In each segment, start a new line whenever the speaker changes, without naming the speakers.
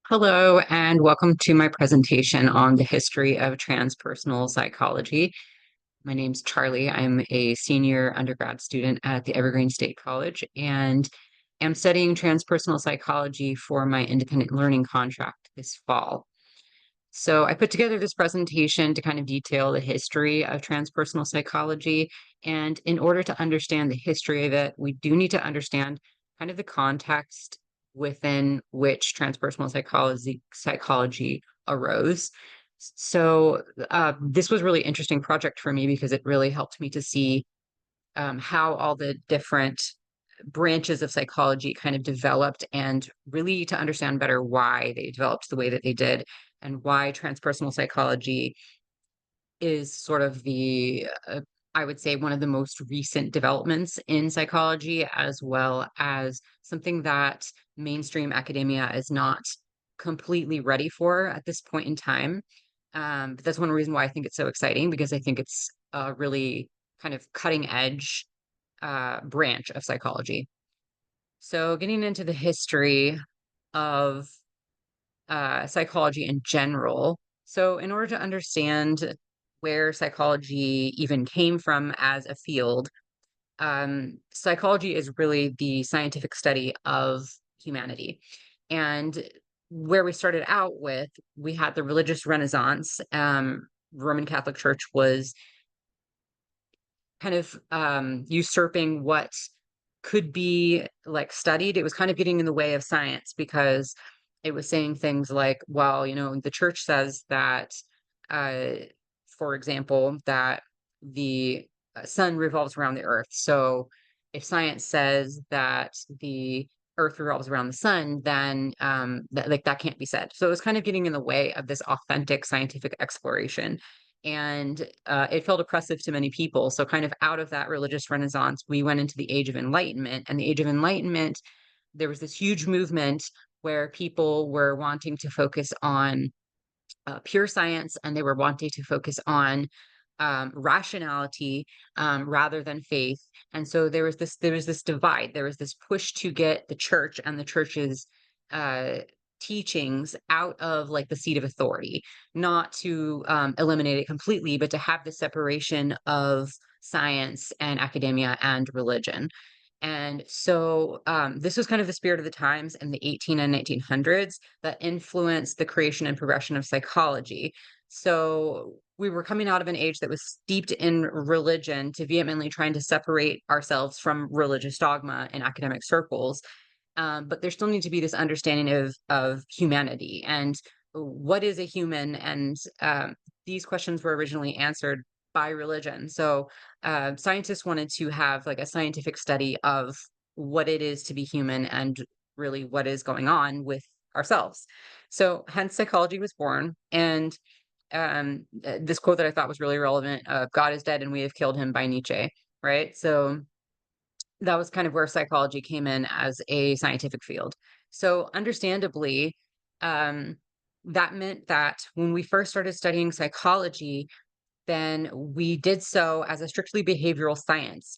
Hello, and welcome to my presentation on the history of transpersonal psychology. My name's Charlie. I'm a senior undergrad student at the Evergreen State College and am studying transpersonal psychology for my independent learning contract this fall. So I put together this presentation to kind of detail the history of transpersonal psychology. And in order to understand the history of it, we do need to understand kind of the context within which transpersonal psychology arose. So this was a really interesting project for me because it really helped me to see how all the different branches of psychology kind of developed and really to understand better why they developed the way that they did and why transpersonal psychology is sort of I would say, one of the most recent developments in psychology, as well as something that mainstream academia is not completely ready for at this point in time. But that's one reason why I think it's so exciting because I think it's a really kind of cutting edge branch of psychology. So, getting into the history of psychology in general. So, in order to understand where psychology even came from as a field, psychology is really the scientific study of humanity. And where we started out with, we had the religious Renaissance. Roman Catholic Church was kind of usurping what could be like studied. It was kind of getting in the way of science because it was saying things like, well, the church says that, uh, for example, that the sun revolves around the earth. So if science says that the earth revolves around the sun, then that can't be said. So it was kind of getting in the way of this authentic scientific exploration. And it felt oppressive to many people. So, kind of out of that religious renaissance, we went into the Age of Enlightenment. And the Age of Enlightenment, there was this huge movement where people were wanting to focus on pure science and they were wanting to focus on rationality rather than faith. And so there was this divide. There was this push to get the church and the church's uh, teachings out of like the seat of authority, not to eliminate it completely, but to have the separation of science and academia and religion. And so this was kind of the spirit of the times in the 18 and 1900s that influenced the creation and progression of psychology. So we were coming out of an age that was steeped in religion to vehemently trying to separate ourselves from religious dogma in academic circles. But there still needs to be this understanding of humanity and what is a human. And these questions were originally answered by religion. So scientists wanted to have like a scientific study of what it is to be human and really what is going on with ourselves. So hence psychology was born. And this quote that I thought was really relevant, God is dead and we have killed him by Nietzsche, right? So that was kind of where psychology came in as a scientific field. So understandably, um, that meant that when we first started studying psychology, then we did so as a strictly behavioral science.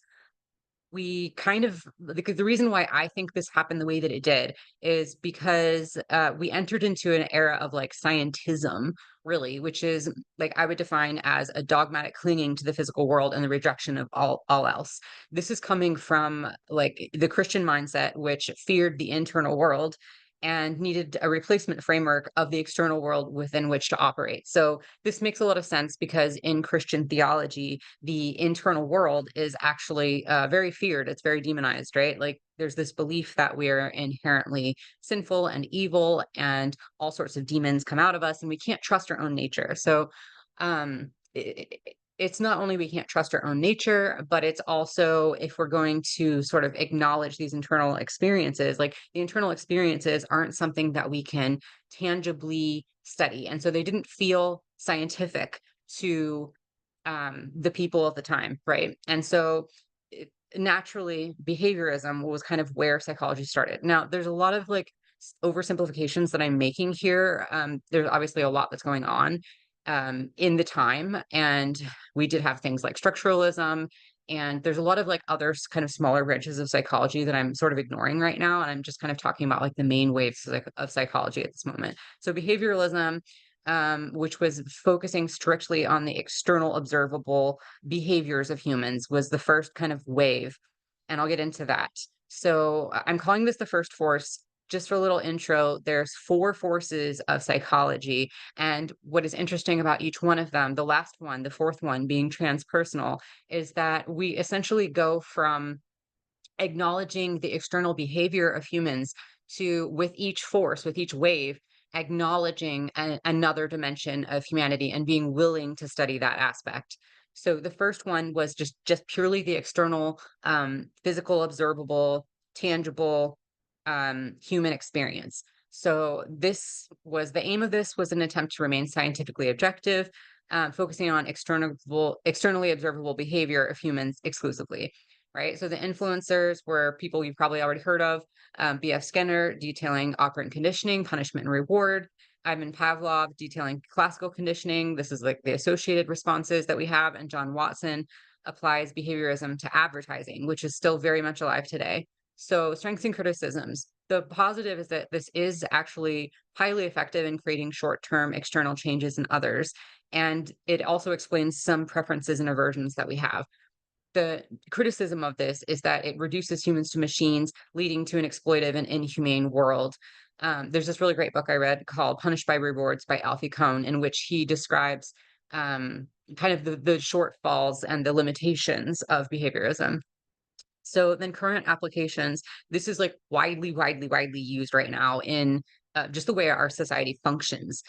We kind of the reason why I think this happened the way that it did is because we entered into an era of like scientism, really, which is like I would define as a dogmatic clinging to the physical world and the rejection of all else. This is coming from like the Christian mindset, which feared the internal world and needed a replacement framework of the external world within which to operate. So this makes a lot of sense because in Christian theology, the internal world is actually very feared. It's very demonized, right? Like there's this belief that we're inherently sinful and evil and all sorts of demons come out of us and we can't trust our own nature. So um, it's not only we can't trust our own nature, but it's also if we're going to sort of acknowledge these internal experiences, like the internal experiences aren't something that we can tangibly study. And so they didn't feel scientific to the people of the time, right? And so naturally, behaviorism was kind of where psychology started. Now, there's a lot of like oversimplifications that I'm making here. There's obviously a lot that's going on in the time, and we did have things like structuralism And there's a lot of like other kind of smaller branches of psychology that I'm sort of ignoring right now. And I'm just kind of talking about like the main waves of psychology at this moment. So behavioralism, which was focusing strictly on the external observable behaviors of humans, was the first kind of wave. And I'll get into that. So I'm calling this the first force. Just for a little intro, there's four forces of psychology. And what is interesting about each one of them, the last one, the fourth one being transpersonal, is that we essentially go from acknowledging the external behavior of humans to, with each force, with each wave, acknowledging another dimension of humanity and being willing to study that aspect. So the first one was just purely the external, physical, observable, tangible, human experience. So this was the aim of this was an attempt to remain scientifically objective, focusing on externally observable behavior of humans exclusively. Right. So the influencers were people you've probably already heard of. B.F. Skinner detailing operant conditioning, punishment and reward. Ivan Pavlov detailing classical conditioning. This is like the associated responses that we have. And John Watson applies behaviorism to advertising, which is still very much alive today. So strengths and criticisms. The positive is that this is actually highly effective in creating short-term external changes in others. And it also explains some preferences and aversions that we have. The criticism of this is that it reduces humans to machines, leading to an exploitive and inhumane world. There's this really great book I read called Punished by Rewards by Alfie Kohn, in which he describes kind of the shortfalls and the limitations of behaviorism. So then current applications, this is like widely used right now in just the way our society functions.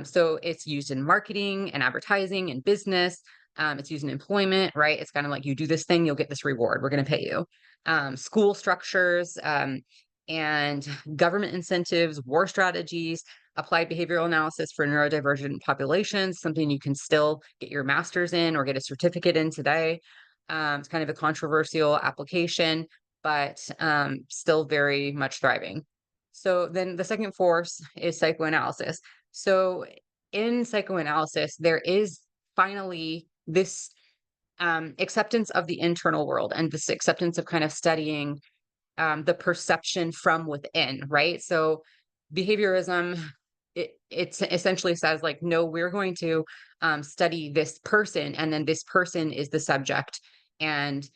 So it's used in marketing and advertising and business. It's used in employment, right? It's kind of like you do this thing, you'll get this reward. We're going to pay you. School structures and government incentives, war strategies, applied behavioral analysis for neurodivergent populations, something you can still get your master's in or get a certificate in today. It's kind of a controversial application, but still very much thriving. So then the second force is psychoanalysis. So in psychoanalysis, there is finally this acceptance of the internal world and this acceptance of kind of studying the perception from within, right? So behaviorism, it essentially says like, no, we're going to study this person, and then this person is the subject, and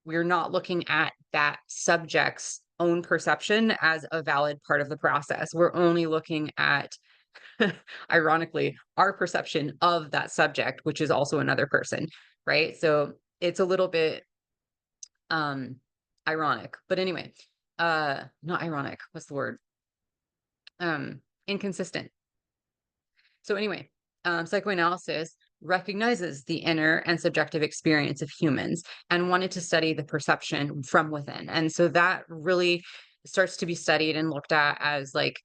we're not looking at that subject's own perception as a valid part of the process. We're only looking at, ironically, our perception of that subject, which is also another person, right? So it's a little bit um ironic, but anyway, not ironic, what's the word, inconsistent. So anyway, psychoanalysis recognizes the inner and subjective experience of humans and wanted to study the perception from within. And so that really starts to be studied and looked at as like,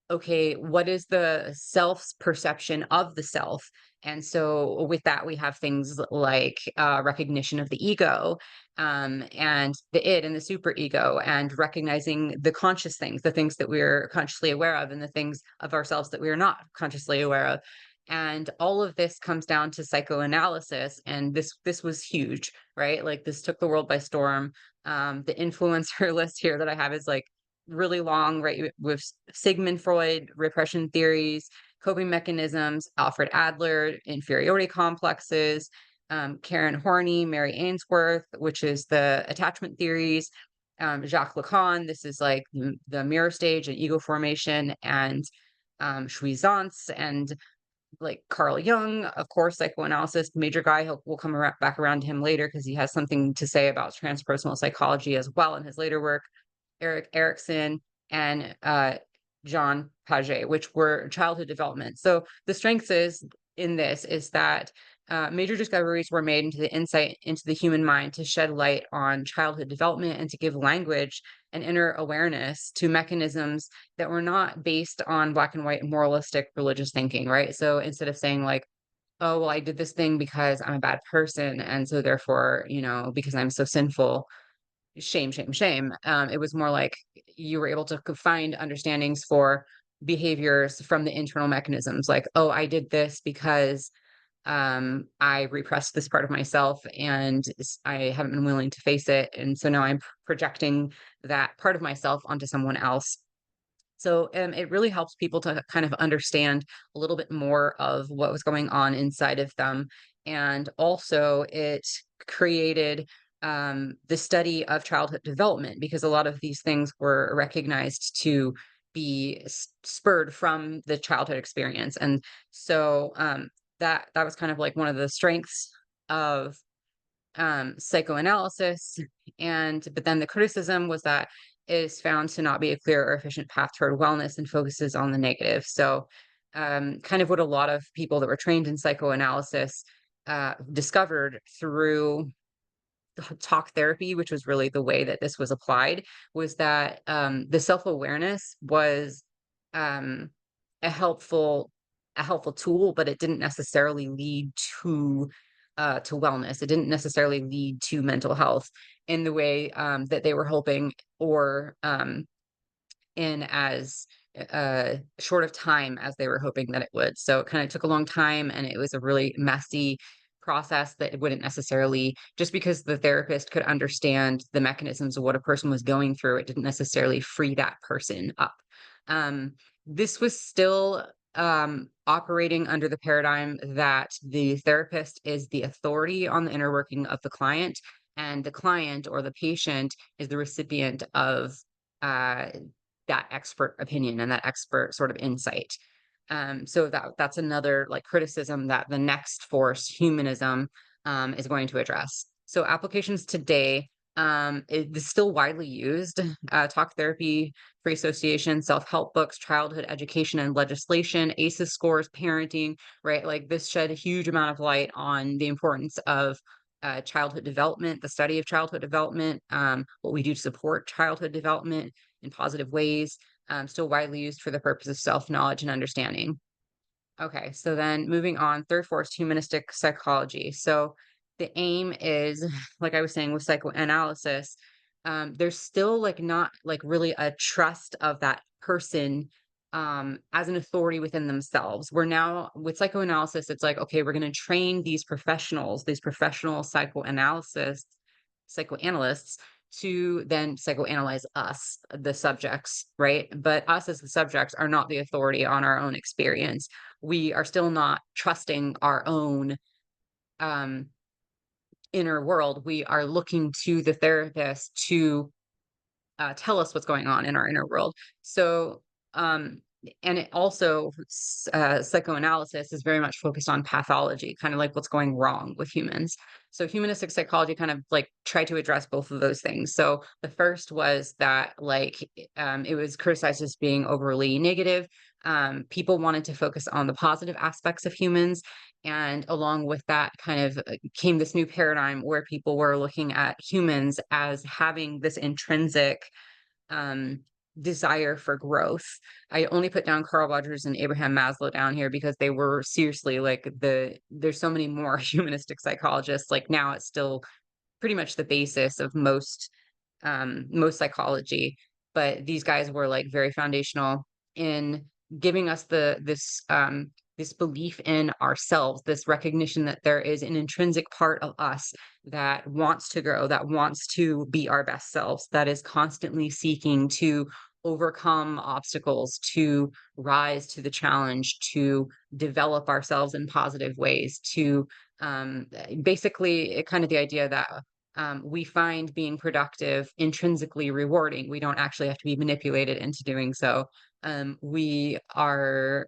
okay, what is the self's perception of the self? And so with that, we have things like recognition of the ego, and the id and the superego, and recognizing the conscious things, the things that we're consciously aware of, and the things of ourselves that we are not consciously aware of. And all of this comes down to psychoanalysis, and this was huge, right? Like this took the world by storm. The influencer list here that I have is like really long, right? With Sigmund Freud, repression theories, coping mechanisms, Alfred Adler, inferiority complexes, Karen Horney, Mary Ainsworth, which is the attachment theories, Jacques Lacan, this is like the mirror stage and ego formation, and Jouissance, and like Carl Jung, of course, psychoanalysis, major guy. We'll come back around to him later because he has something to say about transpersonal psychology as well in his later work. Erik Erikson, and John Piaget, which were childhood development. So the strengths is that major discoveries were made into the insight into the human mind to shed light on childhood development and to give language and inner awareness to mechanisms that were not based on black and white moralistic religious thinking, right? So instead of saying like, oh, well, I did this thing because I'm a bad person, and so therefore, because I'm so sinful, shame, shame, shame. It was more like you were able to find understandings for behaviors from the internal mechanisms, like, oh, I did this because I repressed this part of myself, and I haven't been willing to face it. And so now I'm projecting that part of myself onto someone else. So it really helps people to kind of understand a little bit more of what was going on inside of them. And also, it created the study of childhood development, because a lot of these things were recognized to be spurred from the childhood experience. And so that was kind of like one of the strengths of psychoanalysis. And but then the criticism was that it is found to not be a clear or efficient path toward wellness and focuses on the negative. So kind of what a lot of people that were trained in psychoanalysis discovered through talk therapy, which was really the way that this was applied, was that the self-awareness was um, a helpful a helpful tool, but it didn't necessarily lead to wellness. It didn't necessarily lead to mental health in the way that they were hoping, or in as short of time as they were hoping that it would. So it kind of took a long time, and it was a really messy process that it wouldn't necessarily, just because the therapist could understand the mechanisms of what a person was going through, it didn't necessarily free that person up. Um, this was still operating under the paradigm that the therapist is the authority on the inner working of the client, and the client or the patient is the recipient of uh, that expert opinion and that expert sort of insight. So that's another like criticism that the next force, humanism, is going to address. So applications today, it is still widely used. Talk therapy, free association, self-help books, childhood education and legislation, ACEs scores, parenting, right? Like this shed a huge amount of light on the importance of childhood development, the study of childhood development, what we do to support childhood development in positive ways, still widely used for the purpose of self-knowledge and understanding. Okay, so then moving on, third force, humanistic psychology. So the aim is, like I was saying, with psychoanalysis, there's still like not like really a trust of that person as an authority within themselves. We're now with psychoanalysis, it's like, okay, we're going to train these professionals, these professional psychoanalysts to then psychoanalyze us, the subjects, right? But us as the subjects are not the authority on our own experience. We are still not trusting our own um, inner world. We are looking to the therapist to tell us what's going on in our inner world. So, and it also, psychoanalysis is very much focused on pathology, kind of like what's going wrong with humans. So, humanistic psychology kind of like tried to address both of those things. So, the first was that, like, it was criticized as being overly negative. People wanted to focus on the positive aspects of humans. And along with that, kind of came this new paradigm where people were looking at humans as having this intrinsic um, desire for growth. I only put down Carl Rogers and Abraham Maslow down here because they were seriously like there's so many more humanistic psychologists. Like now it's still pretty much the basis of most psychology, but these guys were like very foundational in giving us this belief in ourselves, this recognition that there is an intrinsic part of us that wants to grow, that wants to be our best selves, that is constantly seeking to overcome obstacles, to rise to the challenge, to develop ourselves in positive ways, to basically kind of the idea that we find being productive intrinsically rewarding. We don't actually have to be manipulated into doing so. We are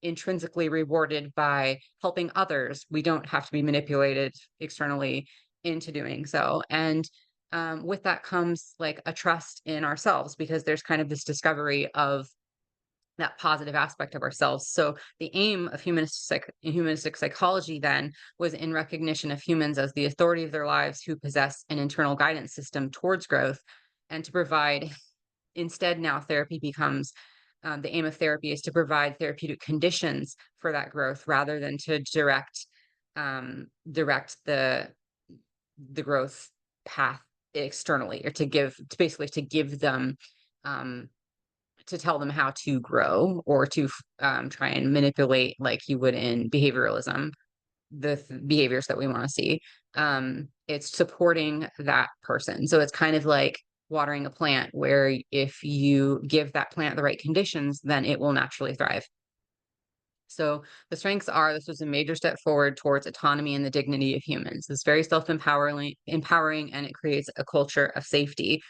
intrinsically rewarded by helping others. We don't have to be manipulated externally into doing so. And with that comes like a trust in ourselves, because there's kind of this discovery of that positive aspect of ourselves. So the aim of humanistic psychology then was in recognition of humans as the authority of their lives, who possess an internal guidance system towards growth, and to provide, instead now therapy becomes, the aim of therapy is to provide therapeutic conditions for that growth, rather than to direct the growth path externally, or to basically to give them um, to tell them how to grow or to try and manipulate like you would in behavioralism the behaviors that we want to see. It's supporting that person. So it's kind of like watering a plant where if you give that plant the right conditions, then it will naturally thrive. So the strengths are this was a major step forward towards autonomy and the dignity of humans. It's very empowering, and it creates a culture of safety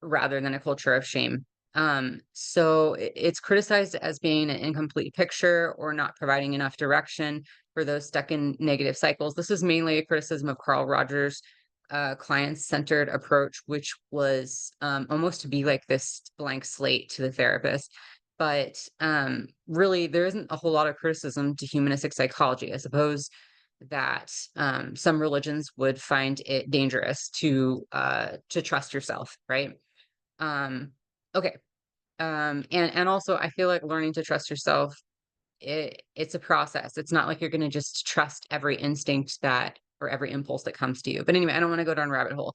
rather than a culture of shame. So it's criticized as being an incomplete picture or not providing enough direction for those stuck in negative cycles. This is mainly a criticism of Carl Rogers' client-centered approach, which was almost to be like this blank slate to the therapist. But really, there isn't a whole lot of criticism to humanistic psychology. I suppose that some religions would find it dangerous to trust yourself, right? Um, okay. And also, I feel like learning to trust yourself it's a process. It's not like you're gonna just trust every instinct that or every impulse that comes to you. But anyway, I don't wanna go down a rabbit hole.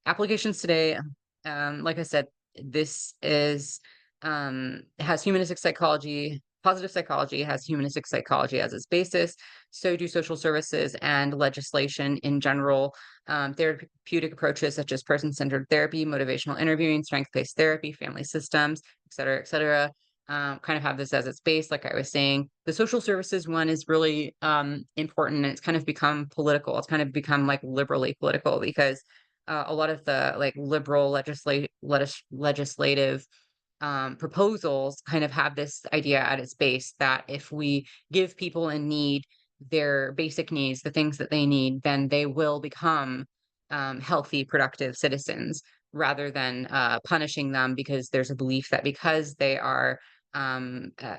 Applications today, like I said, this is has humanistic psychology, positive psychology has humanistic psychology as its basis. So do social services and legislation in general. Therapeutic approaches such as person-centered therapy, motivational interviewing, strength-based therapy, family systems, et cetera, kind of have this as its base, like I was saying. The social services one is really important, and it's kind of become political. It's kind of become like liberally political because a lot of the like liberal legislative proposals kind of have this idea at its base that if we give people in need their basic needs, the things that they need, then they will become healthy, productive citizens rather than punishing them because there's a belief that because they are um, uh,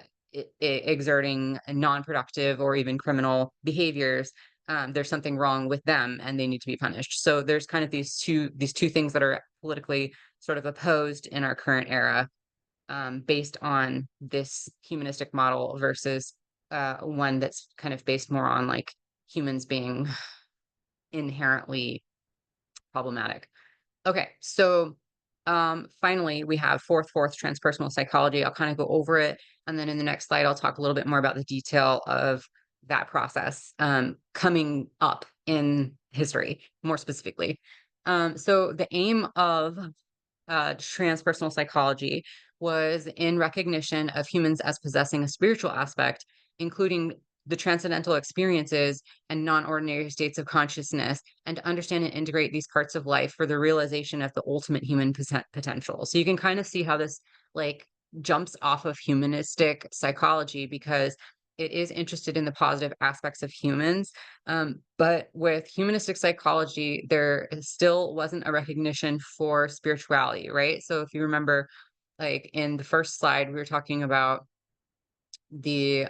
exerting non-productive or even criminal behaviors, there's something wrong with them and they need to be punished. So there's kind of these two things that are politically sort of opposed in our current era, based on this humanistic model versus one that's kind of based more on like humans being inherently problematic. Okay, so finally, we have fourth transpersonal psychology. I'll kind of go over it, and then in the next slide, I'll talk a little bit more about the detail of that process coming up in history, more specifically. So the aim of transpersonal psychology was in recognition of humans as possessing a spiritual aspect, including the transcendental experiences and non-ordinary states of consciousness, and to understand and integrate these parts of life for the realization of the ultimate human potential. So you can kind of see how this like jumps off of humanistic psychology because it is interested in the positive aspects of humans. But with humanistic psychology, there still wasn't a recognition for spirituality, right? So if you remember, like in the first slide, we were talking about the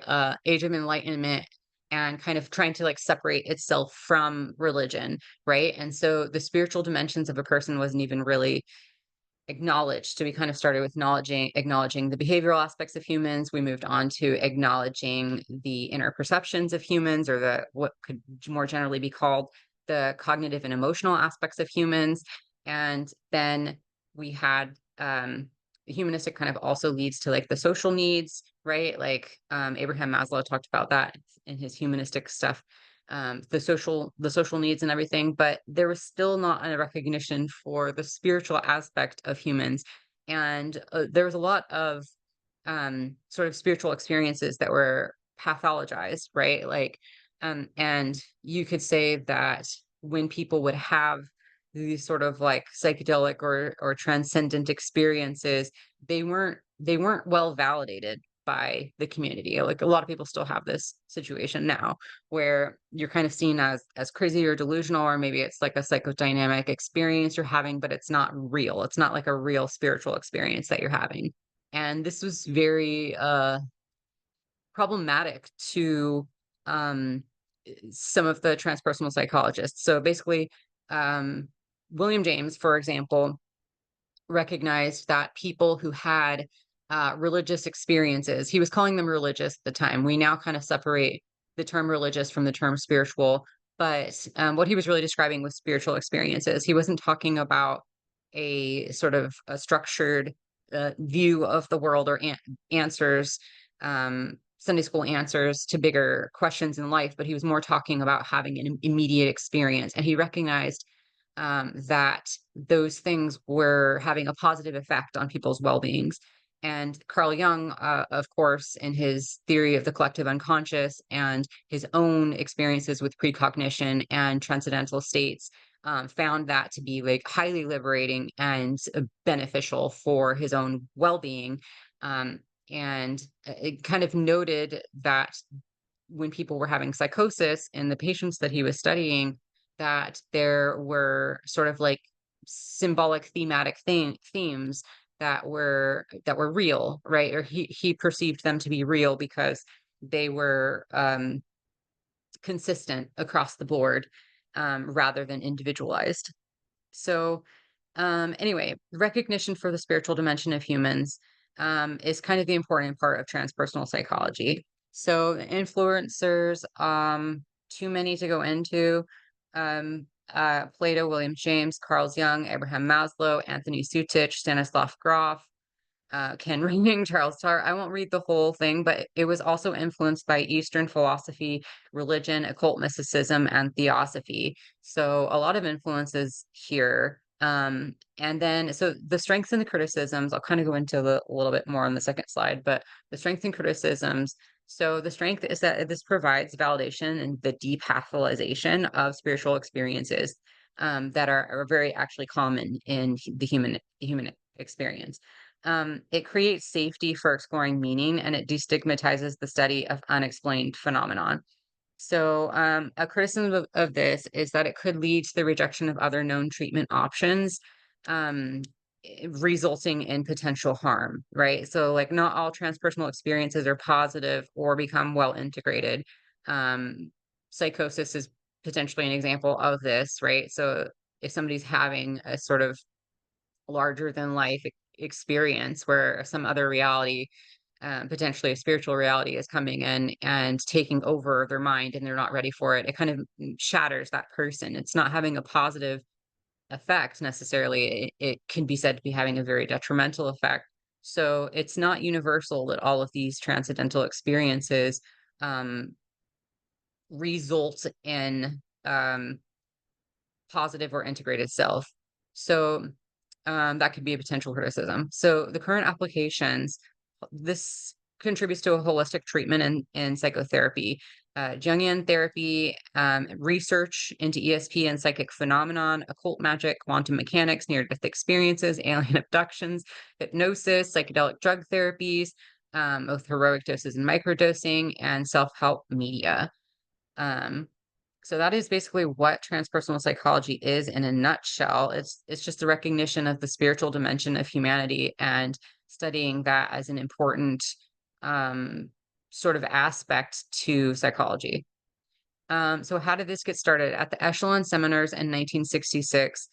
age of enlightenment and kind of trying to like separate itself from religion, right? And so the spiritual dimensions of a person wasn't even really acknowledged. So we kind of started with acknowledging the behavioral aspects of humans. We moved on to acknowledging the inner perceptions of humans, or the what could more generally be called the cognitive and emotional aspects of humans. And then we had the humanistic kind of also leads to like the social needs, right? Like Abraham Maslow talked about that in his humanistic stuff, the social needs and everything, but there was still not a recognition for the spiritual aspect of humans. And there was a lot of sort of spiritual experiences that were pathologized, right? Like and you could say that when people would have these sort of like psychedelic or transcendent experiences, they weren't well validated by the community. Like a lot of people still have this situation now where you're kind of seen as crazy or delusional, or maybe it's like a psychodynamic experience you're having, but it's not real. It's not like a real spiritual experience that you're having. And this was very problematic to um some of the transpersonal psychologists. So basically, um William James, for example, recognized that people who had religious experiences, he was calling them religious at the time. We now kind of separate the term religious from the term spiritual, but what he was really describing was spiritual experiences. He wasn't talking about a sort of a structured view of the world, or answers, Sunday school answers to bigger questions in life, but he was more talking about having an immediate experience. And he recognized that those things were having a positive effect on people's well-beings. And Carl Jung, of course, in his theory of the collective unconscious and his own experiences with precognition and transcendental states, found that to be like highly liberating and beneficial for his own well-being. Um, and it kind of noted that when people were having psychosis in the patients that he was studying, that there were sort of like symbolic thematic themes that were real, right? Or he perceived them to be real because they were consistent across the board, rather than individualized. So, anyway, recognition for the spiritual dimension of humans, is kind of the important part of transpersonal psychology. So, influencers, too many to go into. Plato, William James, Carl Jung, Abraham Maslow, Anthony Sutich, Stanislav Grof, Ken Ring, Charles Tar. I won't read the whole thing, but it was also influenced by Eastern philosophy, religion, occult mysticism, and theosophy. So a lot of influences here. And then, so the strengths and the criticisms, I'll kind of go into a little bit more on the second slide, but the strengths and criticisms. So the strength is that this provides validation and the depathalization of spiritual experiences, that are very actually common in the human experience. It creates safety for exploring meaning, and it destigmatizes the study of unexplained phenomenon. So, a criticism of this is that it could lead to the rejection of other known treatment options, um, resulting in potential harm, right? So, like, not all transpersonal experiences are positive or become well integrated. Psychosis is potentially an example of this, right? So, if somebody's having a sort of larger than life experience where some other reality, potentially a spiritual reality, is coming in and taking over their mind and they're not ready for it. It kind of shatters that person. It's not having a positive effect necessarily. It can be said to be having a very detrimental effect. So it's not universal that all of these transcendental experiences um, result in positive or integrated self. So that could be a potential criticism. So the current applications, this contributes to a holistic treatment in psychotherapy, Jungian therapy, research into ESP and psychic phenomenon, occult magic, quantum mechanics, near-death experiences, alien abductions, hypnosis, psychedelic drug therapies, both heroic doses and microdosing, and self-help media. Um, so that is basically what transpersonal psychology is in a nutshell. It's just a recognition of the spiritual dimension of humanity and studying that as an important um, sort of aspect to psychology. So how did this get started? At the Echelon Seminars in 1966,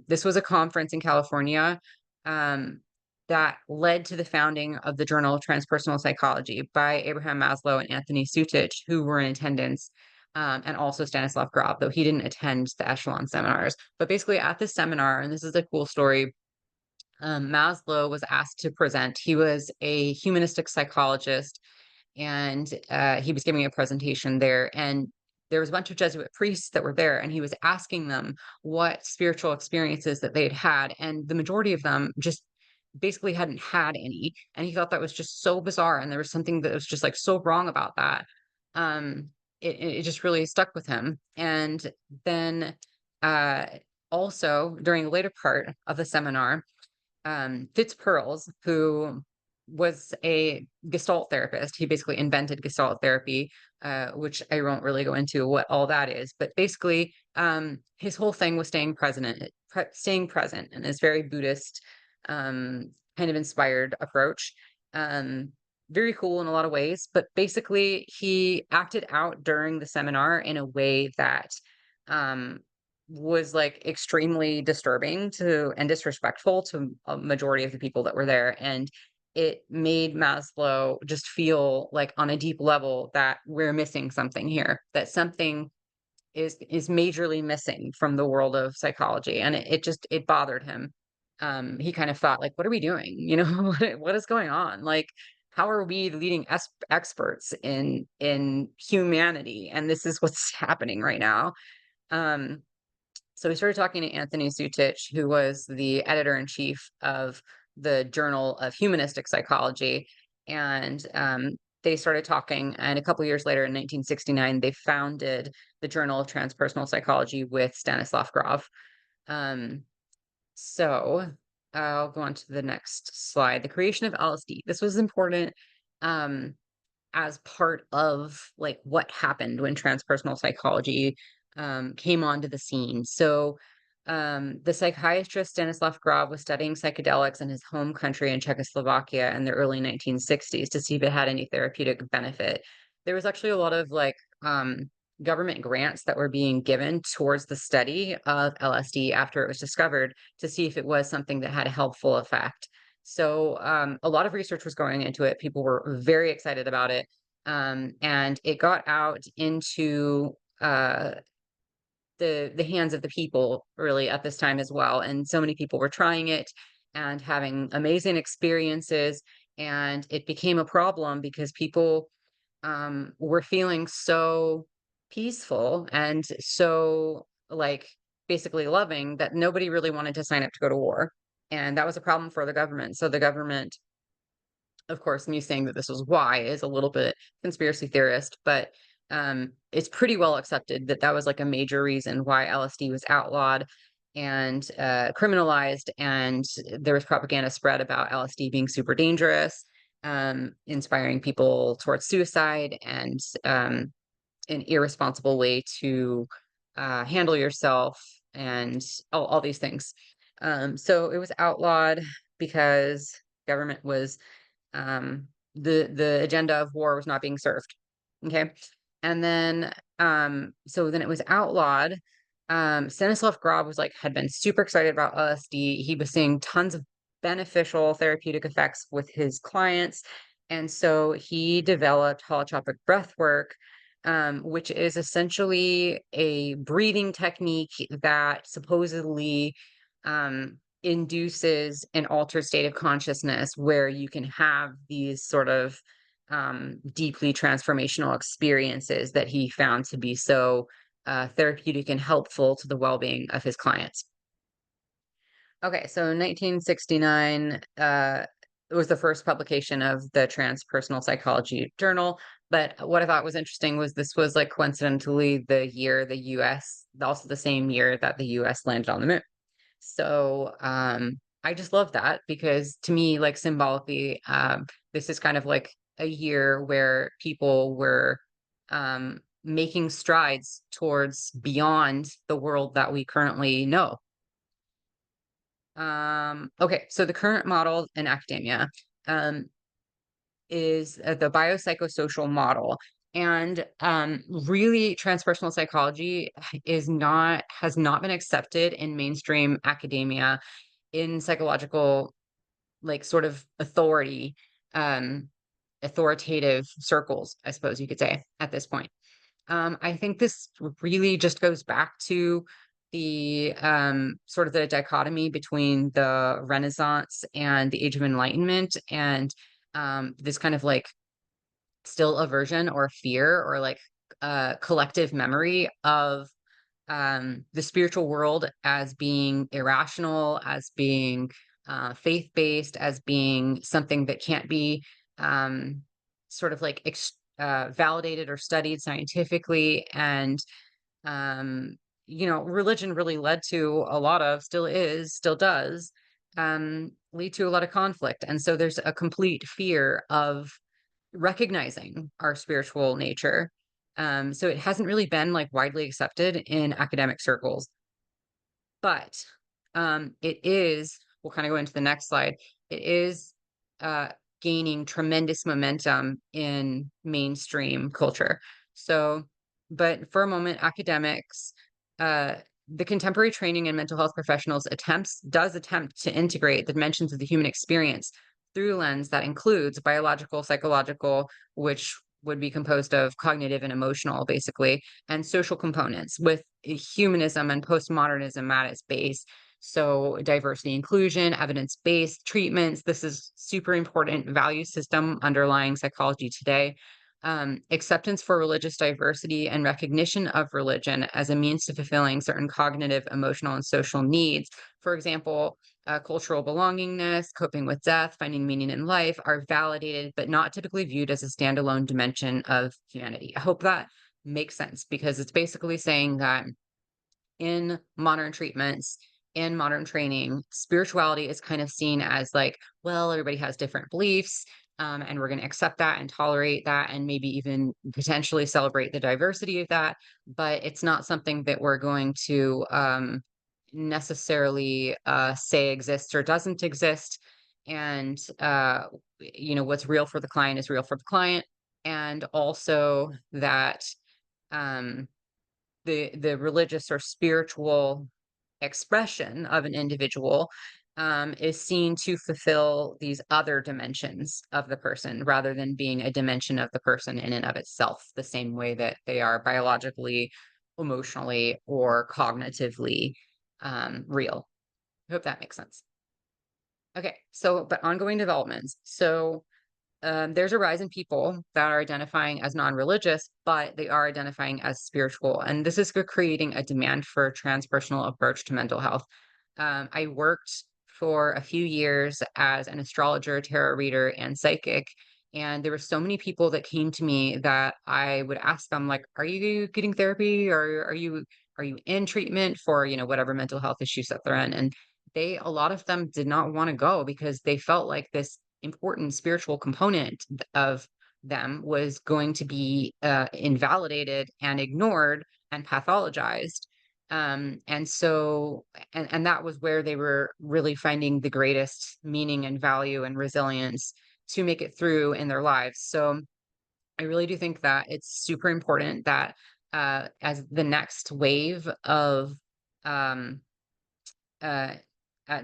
this was a conference in California, um, that led to the founding of the Journal of Transpersonal Psychology by Abraham Maslow and Anthony Sutich, who were in attendance, and also Stanislav Grof, though he didn't attend the Echelon Seminars. But basically, at this seminar, and this is a cool story, Maslow was asked to present. He was a humanistic psychologist, and he was giving a presentation there, and there was a bunch of Jesuit priests that were there, and he was asking them what spiritual experiences that they'd had, and the majority of them just basically hadn't had any, and he thought that was just so bizarre, and there was something that was just like so wrong about that. um it just really stuck with him. And then uh also during the later part of the seminar, Fitz Perls, who was a Gestalt therapist. He basically invented Gestalt therapy, which I won't really go into what all that is. But basically, his whole thing was staying present, and this very Buddhist, kind of inspired approach. Um, Very cool in a lot of ways. But basically, he acted out during the seminar in a way that um, was like extremely disturbing to and disrespectful to a majority of the people that were there. And it made Maslow just feel like on a deep level that we're missing something here, that something is majorly missing from the world of psychology. And it bothered him. he kind of thought like, "What are we doing? You know, what is going on? Like, how are we the leading experts in humanity? And this is what's happening right now." Um, so we started talking to Anthony Sutich, who was the editor in chief of the Journal of Humanistic Psychology, and they started talking. And a couple years later, in 1969, they founded the Journal of Transpersonal Psychology with Stanislav Grof. Um, so I'll go on to the next slide. The creation of LSD. This was important um, as part of like what happened when transpersonal psychology came onto the scene. So the psychiatrist Stanislav Grof was studying psychedelics in his home country in Czechoslovakia in the early 1960s to see if it had any therapeutic benefit. There was actually a lot of like government grants that were being given towards the study of LSD after it was discovered to see if it was something that had a helpful effect. So a lot of research was going into it. People were very excited about it. And it got out into the hands of the people really at this time as well. And so many people were trying it and having amazing experiences. And it became a problem because people were feeling so peaceful and so like basically loving that nobody really wanted to sign up to go to war. And that was a problem for the government. So the government, of course, me saying that this was why is a little bit conspiracy theorist, but it's pretty well accepted that that was like a major reason why LSD was outlawed and criminalized, and there was propaganda spread about LSD being super dangerous, inspiring people towards suicide and an irresponsible way to handle yourself and all these things. So it was outlawed because government was the agenda of war was not being served. Okay. And then so then it was outlawed. Stanislav Grof was like had been super excited about LSD. He was seeing tons of beneficial therapeutic effects with his clients. And so he developed holotropic breath work, which is essentially a breathing technique that supposedly induces an altered state of consciousness where you can have these sort of deeply transformational experiences that he found to be so therapeutic and helpful to the well-being of his clients. Okay, so 1969 was the first publication of the Transpersonal Psychology Journal. But what I thought was interesting was this was like coincidentally the year the US, also the same year that the US landed on the moon. So I just love that because to me, like symbolically, this is kind of like a year where people were making strides towards beyond the world that we currently know. Okay, so the current model in academia um, is the biopsychosocial model. And really, transpersonal psychology has not been accepted in mainstream academia in psychological like sort of um authoritative circles, I suppose you could say at this point. I think this really just goes back to the sort of the dichotomy between the Renaissance and the Age of Enlightenment, and this kind of like still aversion or fear or like collective memory of the spiritual world as being irrational, as being faith based, as being something that can't be um, sort of like validated or studied scientifically. And, um, religion really led to a lot of, still does, lead to a lot of conflict. And so there's a complete fear of recognizing our spiritual nature. So it hasn't really been like widely accepted in academic circles, but it is, we'll kind of go into the next slide. It is uh, gaining tremendous momentum in mainstream culture. So, but for a moment, academics, uh, the contemporary training in mental health professionals does attempt to integrate the dimensions of the human experience through a lens that includes biological, psychological, which would be composed of cognitive and emotional, basically, and social components with humanism and postmodernism at its base. So diversity, inclusion, evidence-based treatments. This is super important value system underlying psychology today. Acceptance for religious diversity and recognition of religion as a means to fulfilling certain cognitive, emotional, and social needs. For example, cultural belongingness, coping with death, finding meaning in life are validated, but not typically viewed as a standalone dimension of humanity. I hope that makes sense because it's basically saying that in modern treatments, in modern training, spirituality is kind of seen as like, well, everybody has different beliefs, and we're going to accept that and tolerate that, and maybe even potentially celebrate the diversity of that. But it's not something that we're going to necessarily say exists or doesn't exist. And what's real for the client is real for the client, and also that. Um, the religious or spiritual expression of an individual is seen to fulfill these other dimensions of the person rather than being a dimension of the person in and of itself, the same way that they are biologically, emotionally, or cognitively real. I hope that makes sense. Okay, so but ongoing developments. So there's a rise in people that are identifying as non-religious, but they are identifying as spiritual. And this is creating a demand for a transpersonal approach to mental health. I worked for a few years as an astrologer, tarot reader, and psychic. And there were so many people that came to me that I would ask them, like, are you getting therapy or are you in treatment for, whatever mental health issues that they're in? And a lot of them did not want to go because they felt like this important spiritual component of them was going to be invalidated and ignored and pathologized. And that was where they were really finding the greatest meaning and value and resilience to make it through in their lives. So I really do think that it's super important that as the next wave of um, uh,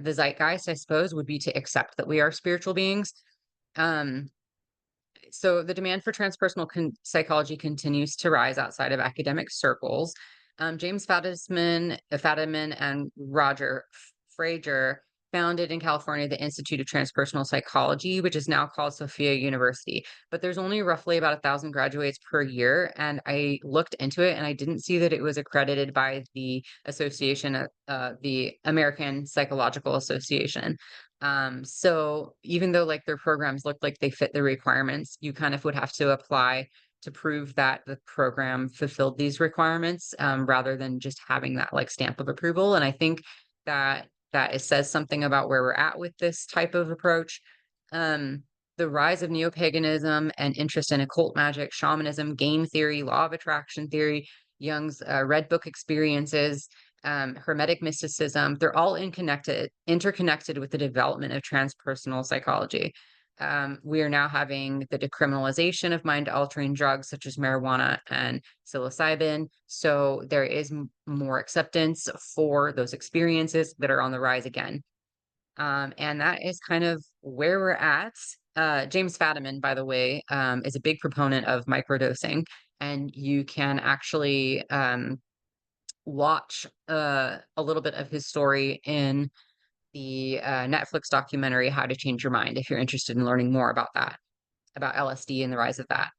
the zeitgeist, I suppose, would be to accept that we are spiritual beings. um, so the demand for transpersonal psychology continues to rise outside of academic circles. James Fadiman and Roger Frager founded in California the Institute of Transpersonal Psychology, which is now called Sophia University. But there's only roughly about 1,000 graduates per year, and I looked into it and I didn't see that it was accredited by the association, the American Psychological Association. So even though like their programs look like they fit the requirements, you kind of would have to apply to prove that the program fulfilled these requirements, rather than just having that like stamp of approval. And I think that it says something about where we're at with this type of approach. Um, the rise of neo-paganism and interest in occult magic, shamanism, game theory, law of attraction theory, Jung's Red Book experiences, hermetic mysticism, they're all interconnected with the development of transpersonal psychology. We are now having the decriminalization of mind-altering drugs such as marijuana and psilocybin. So there is more acceptance for those experiences that are on the rise again. And that is kind of where we're at. James Fadiman, by the way, is a big proponent of microdosing, and you can actually watch a little bit of his story in the Netflix documentary How to Change Your Mind if you're interested in learning more about that, about LSD and the rise of that.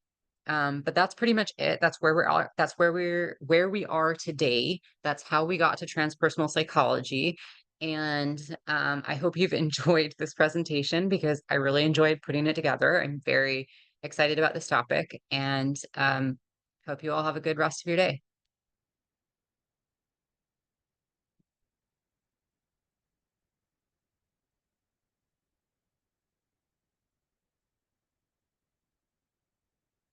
But that's pretty much it. That's where we're at. That's where we are today. That's how we got to transpersonal psychology. And I hope you've enjoyed this presentation because I really enjoyed putting it together. I'm very excited about this topic, and hope you all have a good rest of your day.